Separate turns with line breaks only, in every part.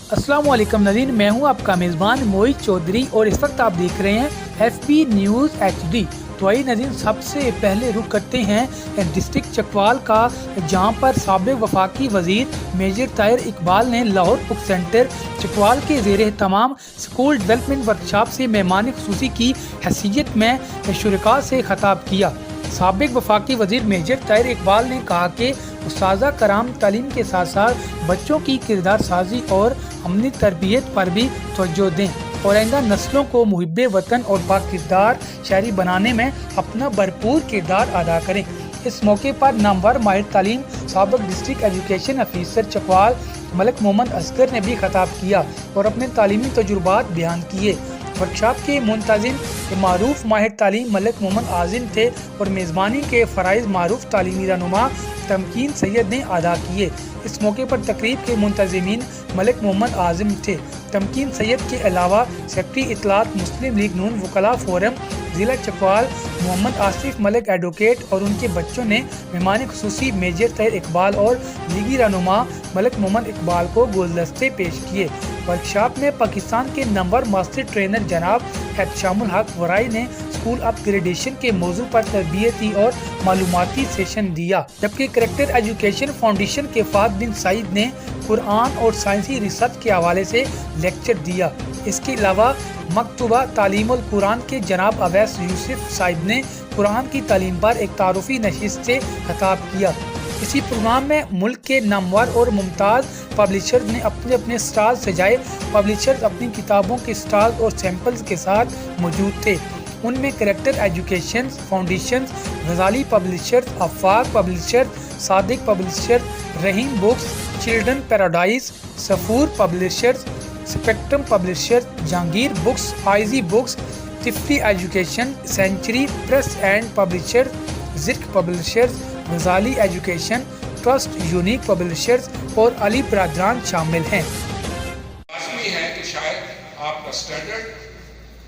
अस्सलाम वालेकुम नाज़रीन, मैं हूं आपका मेज़बान मोहित चौधरी और इस वक्त आप देख रहे हैं FB न्यूज़ HD। तो आइए नाज़रीन, सबसे पहले रुख करते हैं डिस्ट्रिक्ट चकवाल का, जहां पर साबिक़ वफाकी वज़ीर मेजर ताहिर इकबाल ने लाहौर बुक सेंटर चकवाल के ज़ेरे तमाम स्कूल डेवलपमेंट वर्कशॉप से मेहमान ख़ुसूसी की हैसियत में शुरका से खिताब किया। साबिक़ वफाकी वज़ीर मेजर ताहिर इकबाल ने कहा कि उस्ताज़ा कराम तालीम के साथ साथ बच्चों की किरदार साजी और अमली तरबियत पर भी तवज्जो दें और आइंदा नस्लों को मुहिब्बे वतन और बाकिरदार शहरी बनाने में अपना भरपूर किरदार अदा करें। इस मौके पर नामवर माहिर तालीम साबिक़ district education officer Chakwal Malik Mohammad Asghar ने भी खिताब किया और अपने तालीमी तजुर्बात बयान किए। वर्कशॉप के मुंतज़िम मारूफ माहिर तालीम मलिक मोहम्मद आज़िम थे और मेज़बानी के फ़राइज़ मारूफ तालीमी रहनुमा तमकीन सैयद ने अदा किए। इस मौके पर तकरीब के मुंतज़िमीन मलिक मोहम्मद आज़िम थे। तमकीन सैयद के अलावा सेक्रेटरी इत्तलात मुस्लिम लीग नून वकला फोरम ज़िला चकवाल मोहम्मद आसिफ मलिक एडवोकेट और उनके बच्चों ने मेहमान ख़ुसूसी मेजर ताहिर इकबाल और लीगी रहनुमा मलिक मोहम्मद इकबाल को गुलदस्ते पेश किए। वर्कशॉप में पाकिस्तान के नंबर मास्टर ट्रेनर जनाब एहतशामुल हक वराई ने स्कूल अपग्रेडेशन के मौजू पर तरबियती और मालूमाती सेशन दिया, जबकि करैक्टर एजुकेशन फाउंडेशन के फाद बिन सईद ने कुरान और साइंसी रिसर्च के हवाले से लेक्चर दिया। इसके अलावा मकतूबा तालीमुल कुरान के जनाब अवैस यूसुफ साहिब ने कुरान की तालीम पर एक तारुफी नशिस्त से खिताब किया। इसी प्रोग्राम में मुल्क के नामवर और मुमताज़ पब्लिशर्स ने अपने अपने स्टॉल सजाए। पब्लिशर्स अपनी किताबों के स्टॉल और सैंपल्स के साथ मौजूद थे। उनमें character education foundation, Ghazali publishers, Afaq publishers, Sadiq publishers, Rahim books, children paradise, Safoor publishers, spectrum publishers, Jahangir books, IG books, तिफ्ती education, century press and publishers, Zikr publishers, Ghazali education trust, unique publishers और अली ब्रादरान शामिल हैं।
लाज़मी है कि शायद आपका स्टैंडर्ड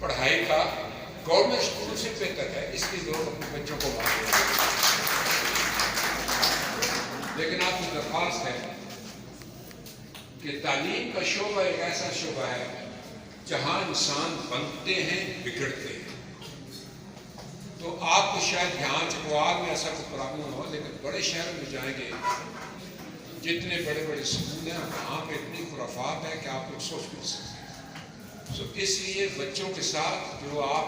पढ़ाई का गवर्नमेंट स्कूल से बेहतर है, इसकी जरूरत अपने बच्चों को मालूम है। लेकिन आपकी दरख्वास्त है कि तालीम का शोबा एक ऐसा शोबा है जहां इंसान बनते हैं, बिगड़ते हैं। तो आपको शायद यहाँ चकवाल में ऐसा कोई प्रॉब्लम हो, लेकिन बड़े शहर में जाएंगे, जितने बड़े बड़े स्कूल हैं वहाँ पे इतनी खुराफात है कि आप लोग सोच नहीं सकते। तो इसलिए बच्चों के साथ जो आप